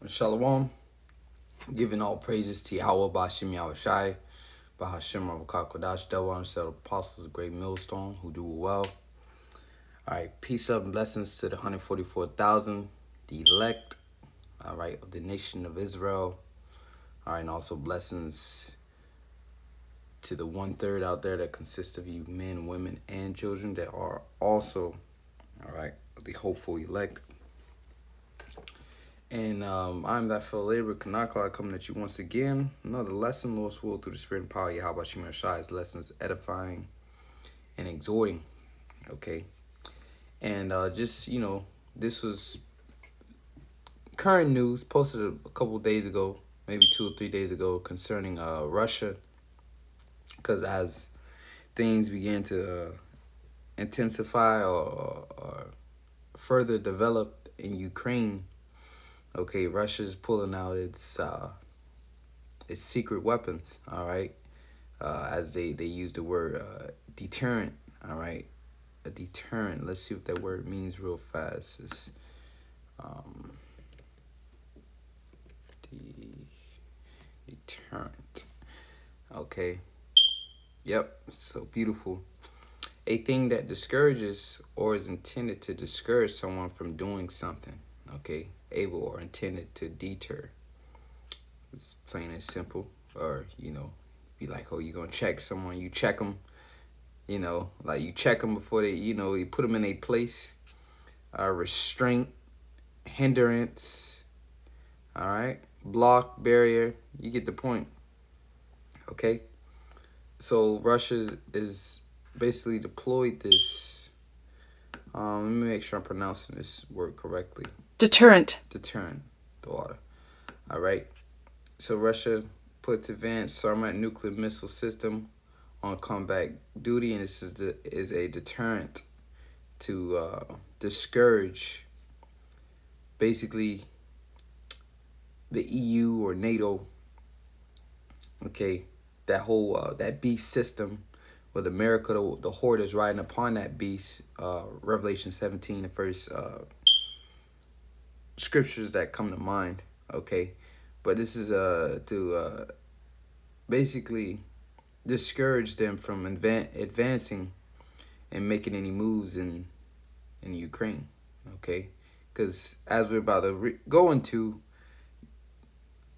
Shalom, giving all praises to Yahweh, Bashim Yahushai, Bahashim Rabakakodash, devil unsettled apostles, a great millstone who do well. All right, peace, love, and blessings to the 144,000, the elect, all right, of the nation of Israel. All right, and also blessings to the 1/3 out there that consists of you men, women, and children that are also, all right, the hopeful elect. And I'm that fellow labor, Kanakla, coming at you once again. Another lesson, Lord's will, through the Spirit and power. Yahweh Shemir Shai's lessons, edifying and exhorting. Okay. And this was current news posted a couple days ago, maybe 2 or 3 days ago, concerning Russia. Because as things began to intensify or further develop in Ukraine, okay, Russia's pulling out its secret weapons, all right, as they use the word deterrent, all right, a deterrent. Let's see what that word means real fast. It's deterrent. Okay. Yep. So beautiful. A thing that discourages or is intended to discourage someone from doing something. Okay. Able or intended to deter. It's plain and simple. Or, be like, oh, you're going to check someone. You check them. Like you check them before they, you put them in a place. Restraint, hindrance, all right, block, barrier. You get the point. Okay. So Russia is basically deployed this. Let me make sure I'm pronouncing this word correctly. Deterrent. Deterrent, the water. All right. So Russia puts advanced Sarmat nuclear missile system on combat duty, and this is a deterrent to discourage basically the EU or NATO. Okay, that whole that beast system with America, the horde is riding upon that beast. Revelation 17, the first scriptures that come to mind. Okay, but this is to basically discourage them from advancing and making any moves in Ukraine. Okay, because as we're about to go into,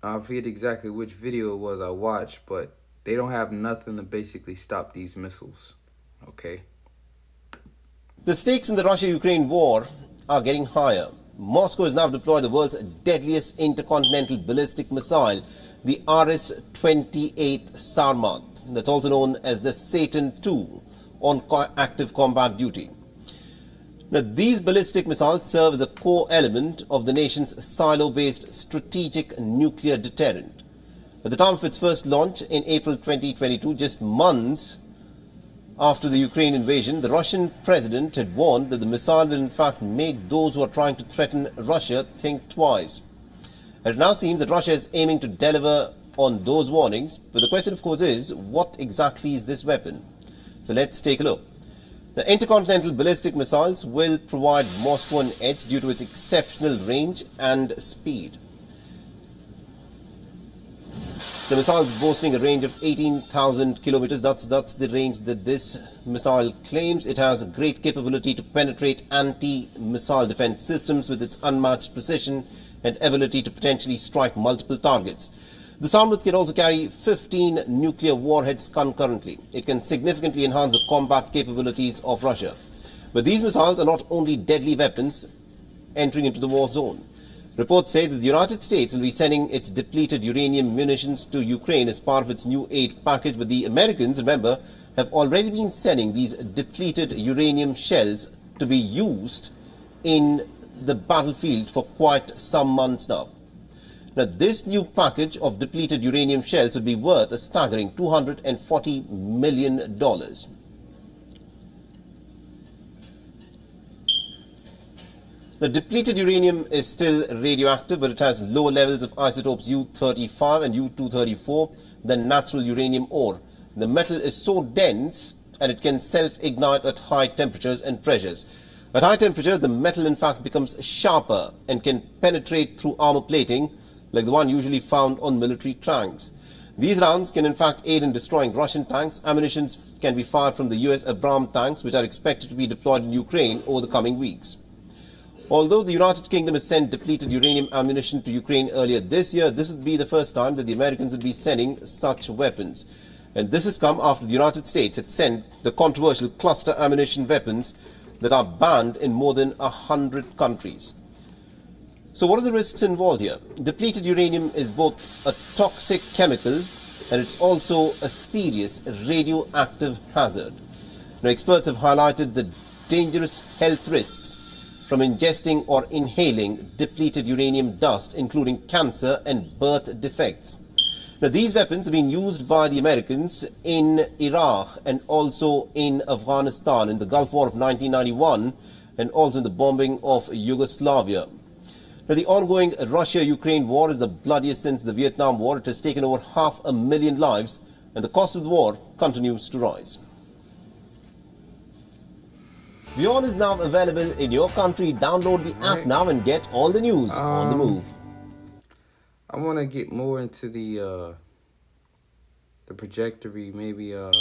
I forget exactly which video it was I watched, but they don't have nothing to basically stop these missiles. Okay. The stakes in the Russia-Ukraine war are getting higher. Moscow has now deployed the world's deadliest intercontinental ballistic missile, the RS-28 Sarmat, that's also known as the Satan II, on active combat duty. Now, these ballistic missiles serve as a core element of the nation's silo-based strategic nuclear deterrent. At the time of its first launch in April 2022, just months after the Ukraine invasion, the Russian president had warned that the missile will in fact make those who are trying to threaten Russia think twice. It now seems that Russia is aiming to deliver on those warnings, but the question of course is, what exactly is this weapon? So let's take a look. The intercontinental ballistic missiles will provide Moscow an edge due to its exceptional range and speed. The missiles boasting a range of 18,000 kilometers. That's the range that this missile claims. It has a great capability to penetrate anti-missile defense systems with its unmatched precision and ability to potentially strike multiple targets. The Sarmat can also carry 15 nuclear warheads concurrently. It can significantly enhance the combat capabilities of Russia. But these missiles are not only deadly weapons entering into the war zone. Reports say that the United States will be sending its depleted uranium munitions to Ukraine as part of its new aid package, but the Americans, remember, have already been sending these depleted uranium shells to be used in the battlefield for quite some months now. Now, this new package of depleted uranium shells would be worth a staggering $240 million. The depleted uranium is still radioactive, but it has lower levels of isotopes U-35 and U-234 than natural uranium ore. The metal is so dense and it can self-ignite at high temperatures and pressures. At high temperature, the metal in fact becomes sharper and can penetrate through armor plating, like the one usually found on military tanks. These rounds can in fact aid in destroying Russian tanks. Ammunition can be fired from the US Abram tanks, which are expected to be deployed in Ukraine over the coming weeks. Although the United Kingdom has sent depleted uranium ammunition to Ukraine earlier this year, this would be the first time that the Americans would be sending such weapons. And this has come after the United States had sent the controversial cluster ammunition weapons that are banned in more than 100 countries. So what are the risks involved here? Depleted uranium is both a toxic chemical and it's also a serious radioactive hazard. Now, experts have highlighted the dangerous health risks from ingesting or inhaling depleted uranium dust, including cancer and birth defects. Now, these weapons have been used by the Americans in Iraq and also in Afghanistan in the Gulf War of 1991 and also in the bombing of Yugoslavia. Now, the ongoing Russia-Ukraine war is the bloodiest since the Vietnam War. It has taken over 500,000 lives, and the cost of the war continues to rise. WION is now available in your country. Download the app now and get all the news on the move. I want to get more into the trajectory, maybe a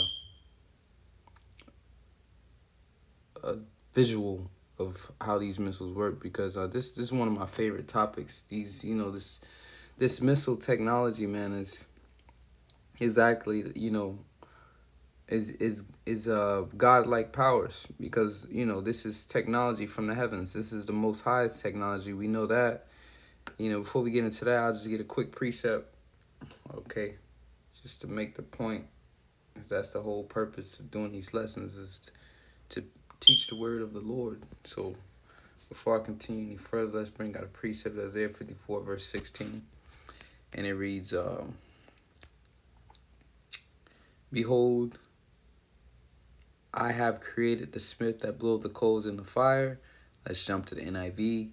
visual of how these missiles work, because this is one of my favorite topics. These, this missile technology, man, is exactly, is godlike powers, because this is technology from the heavens. This is the Most High's technology. We know that. Before we get into that, I'll just get a quick precept, okay, just to make the point. That's the whole purpose of doing these lessons, is to teach the word of the Lord. So before I continue any further, let's bring out a precept of Isaiah 54 verse 16, and it reads, "Behold, I have created the smith that bloweth the coals in the fire." Let's jump to the NIV.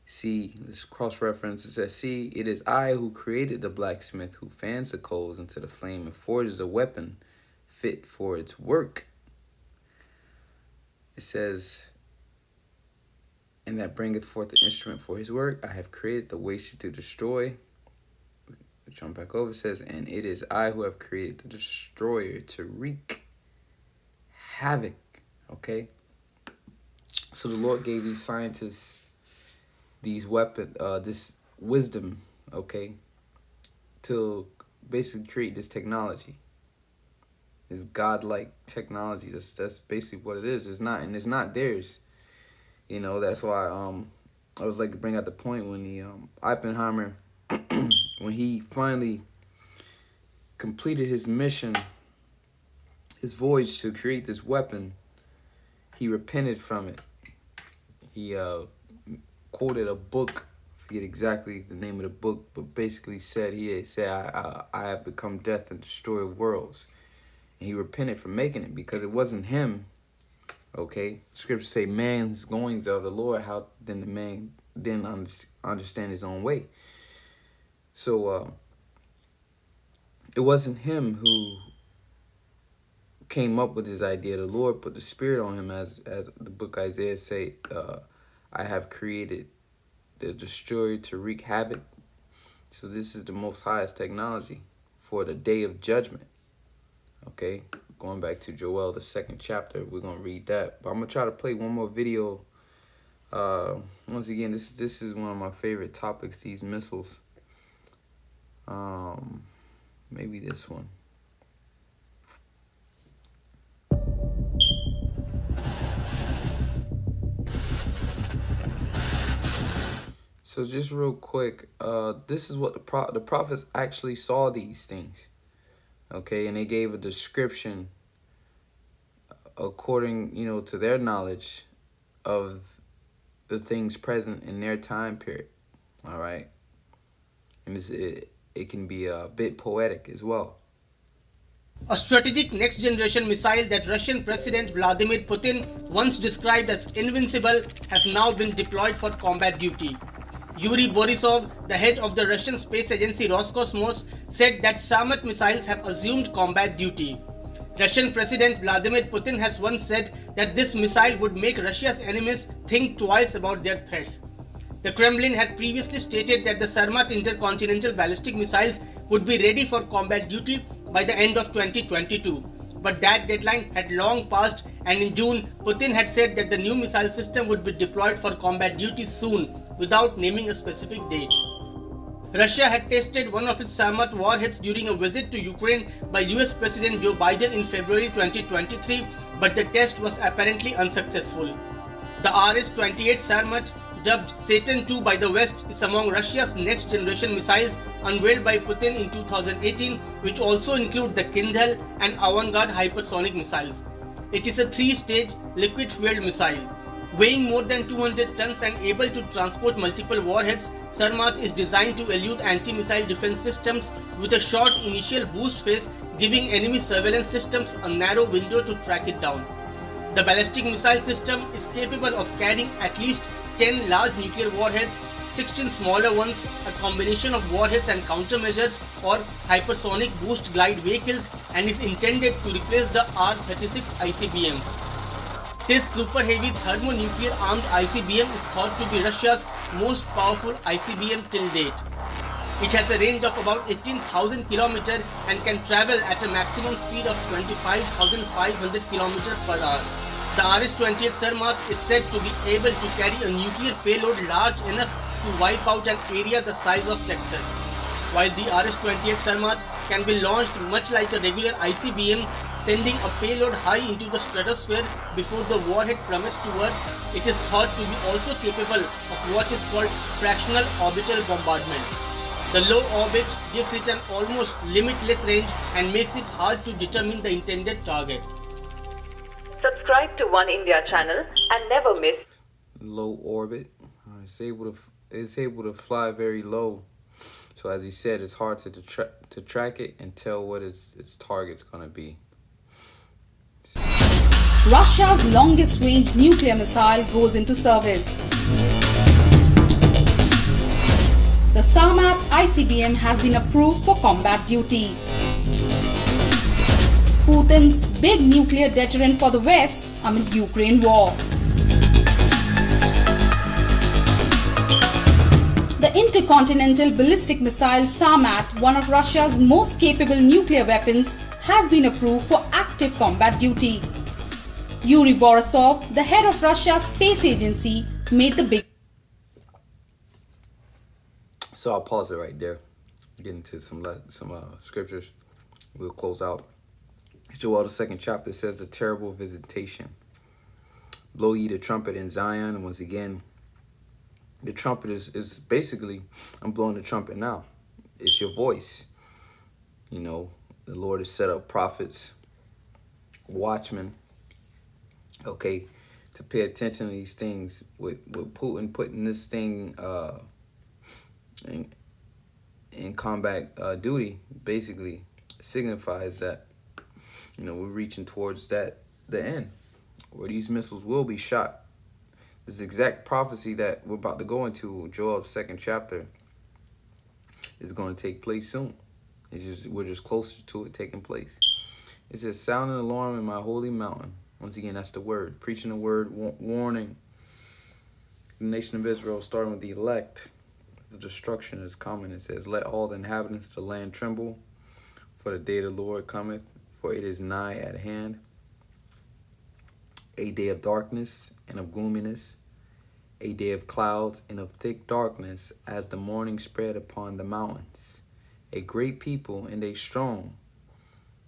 See, this cross-reference, it says, "See, it is I who created the blacksmith, who fans the coals into the flame and forges a weapon fit for its work." It says, "And that bringeth forth the instrument for his work. I have created the waster to destroy." Jump back over. It says, "And it is I who have created the destroyer to wreak havoc." Okay? So the Lord gave these scientists these weapons, this wisdom, okay, to basically create this technology. It's godlike technology. That's basically what it is. It's not theirs. That's why I was like to bring out the point when the Oppenheimer, when he finally completed his mission, his voyage to create this weapon, he repented from it. He quoted a book, I forget exactly the name of the book, but basically said I have become death and destroyer of worlds. And he repented for making it, because it wasn't him. Okay, scriptures say man's goings are of the Lord. How then the man then understand his own way? So it wasn't him who came up with his idea. The Lord put the spirit on him, as the book Isaiah say, "I have created the destroyer to wreak havoc." So this is the Most Highest technology for the day of judgment. Okay, going back to Joel, the 2nd chapter, we're going to read that. But I'm going to try to play one more video. Once again, this is one of my favorite topics, these missiles. Maybe this one. So just real quick, this is what the prophets actually saw these things. Okay, and they gave a description according, to their knowledge of the things present in their time period. All right, and it can be a bit poetic as well. A strategic next-generation missile that Russian President Vladimir Putin once described as invincible has now been deployed for combat duty. Yuri Borisov, the head of the Russian space agency Roscosmos, said that Samet missiles have assumed combat duty. Russian President Vladimir Putin has once said that this missile would make Russia's enemies think twice about their threats. The Kremlin had previously stated that the Sarmat intercontinental ballistic missiles would be ready for combat duty by the end of 2022. But that deadline had long passed, and in June, Putin had said that the new missile system would be deployed for combat duty soon, without naming a specific date. Russia had tested one of its Sarmat warheads during a visit to Ukraine by US President Joe Biden in February 2023, but the test was apparently unsuccessful. The RS-28 Sarmat, dubbed Satan II by the West, is among Russia's next-generation missiles unveiled by Putin in 2018, which also include the Kindle and Avangard hypersonic missiles. It is a three-stage liquid-fueled missile. Weighing more than 200 tons and able to transport multiple warheads, Sarmat is designed to elude anti-missile defense systems with a short initial boost phase, giving enemy surveillance systems a narrow window to track it down. The ballistic missile system is capable of carrying at least 10 large nuclear warheads, 16 smaller ones, a combination of warheads and countermeasures or hypersonic boost glide vehicles, and is intended to replace the R-36 ICBMs. This super heavy thermonuclear armed ICBM is thought to be Russia's most powerful ICBM till date. It has a range of about 18,000 km and can travel at a maximum speed of 25,500 km per hour. The RS-28 Sarmat is said to be able to carry a nuclear payload large enough to wipe out an area the size of Texas. While the RS-28 Sarmat can be launched much like a regular ICBM, sending a payload high into the stratosphere before the warhead plummets to Earth, it is thought to be also capable of what is called fractional orbital bombardment. The low orbit gives it an almost limitless range and makes it hard to determine the intended target. Subscribe to One India channel and never miss Low orbit. It's able to fly very low. So as he said, it's hard to track it and tell what its target's going to be. Russia's longest range nuclear missile goes into service. The Sarmat ICBM has been approved for combat duty. Putin's big nuclear deterrent for the West amid Ukraine war. The intercontinental ballistic missile Sarmat, one of Russia's most capable nuclear weapons, has been approved for active combat duty. Yuri Borisov, the head of Russia's space agency, made the big. So I'll pause it right there. Get into some scriptures. We'll close out. Joel, the 2nd chapter, says the terrible visitation. Blow ye the trumpet in Zion. And once again, the trumpet is basically, I'm blowing the trumpet now. It's your voice. You know, the Lord has set up prophets, watchmen, okay, to pay attention to these things. With Putin putting this thing in combat duty, basically signifies that, you know, we're reaching towards the end, where these missiles will be shot. This exact prophecy that we're about to go into, Joel 2nd chapter, is going to take place soon. We're just closer to it taking place. It says, sound an alarm in my holy mountain. Once again, that's the word. Preaching the word, warning the nation of Israel, starting with the elect. The destruction is coming. It says, let all the inhabitants of the land tremble, for the day of the Lord cometh, for it is nigh at hand. A day of darkness and of gloominess, a day of clouds and of thick darkness, as the morning spread upon the mountains. A great people and a strong.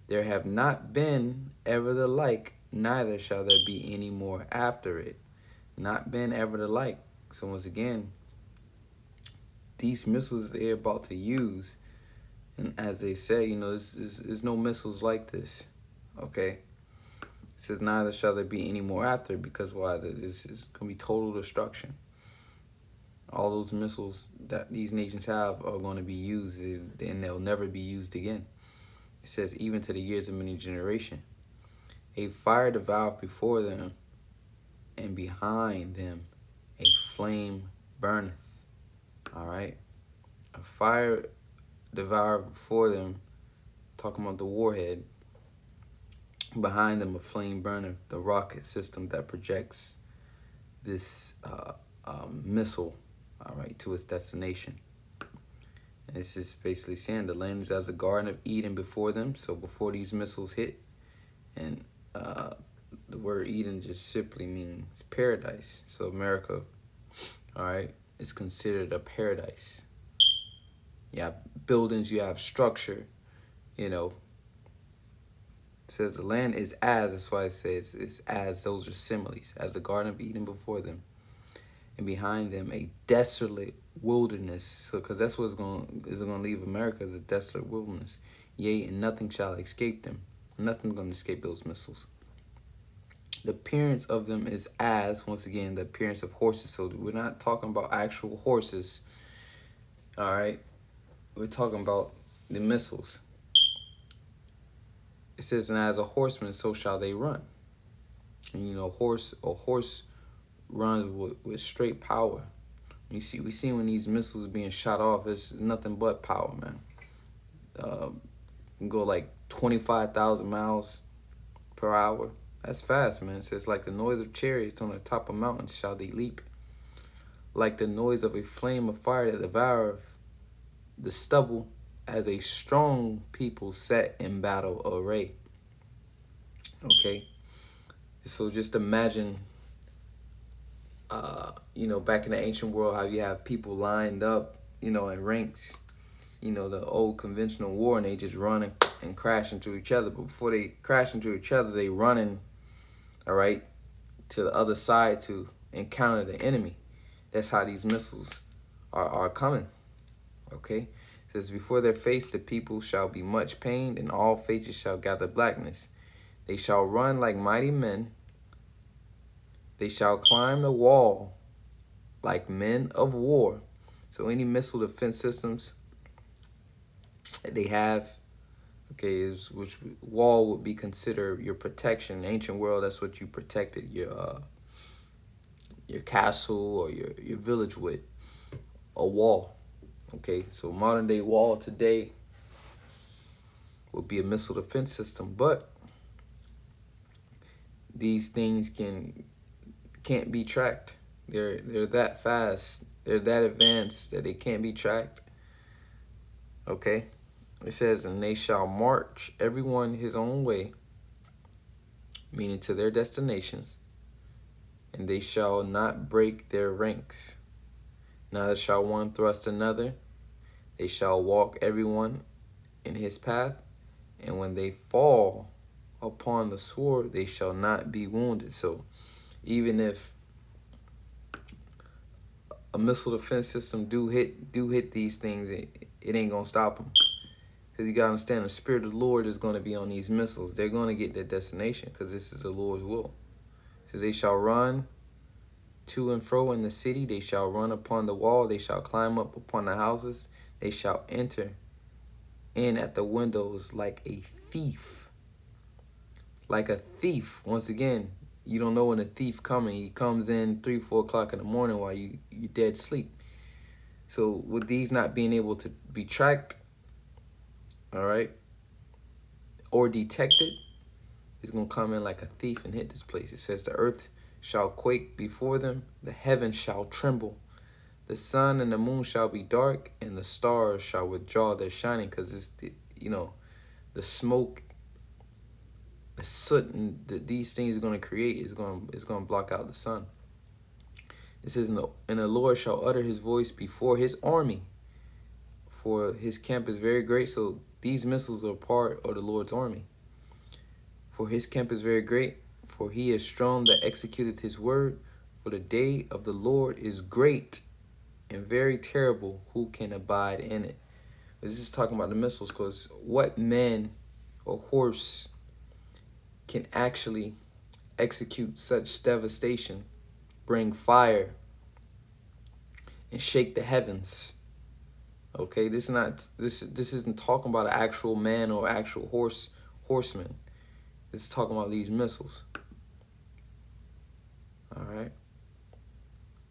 There have not been ever the like, neither shall there be any more after it. Not been ever the like. So once again, these missiles that they're about to use, and as they say, you know, there's no missiles like this, okay? It says, neither shall there be any more after, because why? It's going to be total destruction. All those missiles that these nations have are going to be used, and they'll never be used again. It says, even to the years of many generation. A fire devoureth before them, and behind them a flame burneth. All right? A fire devoured before them, talking about the warhead, Behind them, a flame burner, the rocket system that projects this missile, all right, to its destination. And it's just basically saying the land is as a Garden of Eden before them. So before these missiles hit, and the word Eden just simply means paradise. So America, all right, is considered a paradise. You have buildings, you have structure, you know. It says the land is as, that's why it says it's as, those are similes, as the Garden of Eden before them, and behind them a desolate wilderness. So, because that's what's going to leave America, as a desolate wilderness. Yea, and nothing shall escape them. Nothing's going to escape those missiles. The appearance of them is as, once again, the appearance of horses. So we're not talking about actual horses, all right? We're talking about the missiles. It says, and as a horseman, so shall they run. And you know, a horse runs with straight power. We see when these missiles are being shot off, it's nothing but power, man. Can go like 25,000 miles per hour. That's fast, man. It says, like the noise of chariots on the top of mountains shall they leap. Like the noise of a flame of fire that devoureth the stubble, as a strong people set in battle array. Okay, so just imagine, you know, back in the ancient world, how you have people lined up, you know, in ranks, you know, the old conventional war, and they just run and crash into each other. But before they crash into each other, they running, all right, to the other side to encounter the enemy. That's how these missiles are coming. Okay. It says, before their face the people shall be much pained, and all faces shall gather blackness. They shall run like mighty men. They shall climb the wall like men of war. So any missile defense systems that they have, okay, which wall would be considered your protection. In the ancient world, that's what you protected your castle or your village with, a wall. Okay, so modern day wall today will be a missile defense system, but these things can't be tracked. They're that fast. They're that advanced that they can't be tracked. Okay, it says, and they shall march everyone his own way, meaning to their destinations, and they shall not break their ranks. Neither shall one thrust another. They shall walk everyone in his path, and when they fall upon the sword, they shall not be wounded. So even if a missile defense system do hit these things, it ain't gonna stop them. Because you gotta understand, the Spirit of the Lord is gonna be on these missiles. They're gonna get their destination, because this is the Lord's will. So they shall run to and fro in the city. They shall run upon the wall. They shall climb up upon the houses. They shall enter in at the windows like a thief. Like a thief. Once again, you don't know when a thief coming. He comes in 3, 4 o'clock in the morning while you dead sleep. So with these not being able to be tracked, all right, or detected, it's going to come in like a thief and hit this place. It says the earth shall quake before them. The heavens shall tremble. The sun and the moon shall be dark, and the stars shall withdraw their shining, because it's the smoke, the soot, and these things are going to create is going to block out the sun. It says, and the Lord shall utter his voice before his army, for his camp is very great. So these missiles are part of the Lord's army. For his camp is very great, for he is strong that executeth his word. For the day of the Lord is great and very terrible. Who can abide in it? This is talking about the missiles, because what man or horse can actually execute such devastation, bring fire, and shake the heavens? Okay, this isn't talking about an actual man or actual horseman. This is talking about these missiles. All right.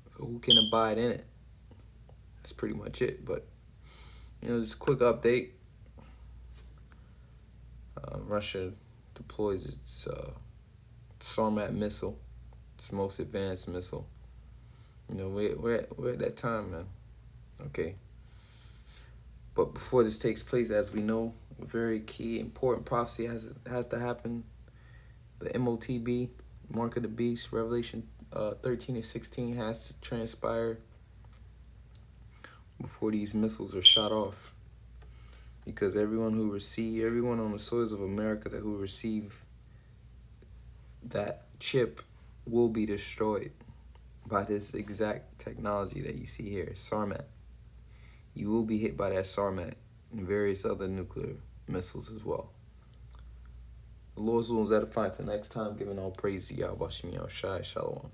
So who can abide in it? That's pretty much it. But just a quick update. Russia deploys its Sarmat missile, its most advanced missile. You know, we're at that time, man. Okay. But before this takes place, as we know, a very key, important prophecy has to happen. The MOTB, Mark of the Beast, Revelation 13 and 16 has to transpire before these missiles are shot off. Because everyone on the soils of America who receive that chip will be destroyed by this exact technology that you see here, Sarmat. You will be hit by that Sarmat and various other nuclear missiles as well. The Lord's will is edifying till next time, giving all praise to Yahweh Shai. Shalom.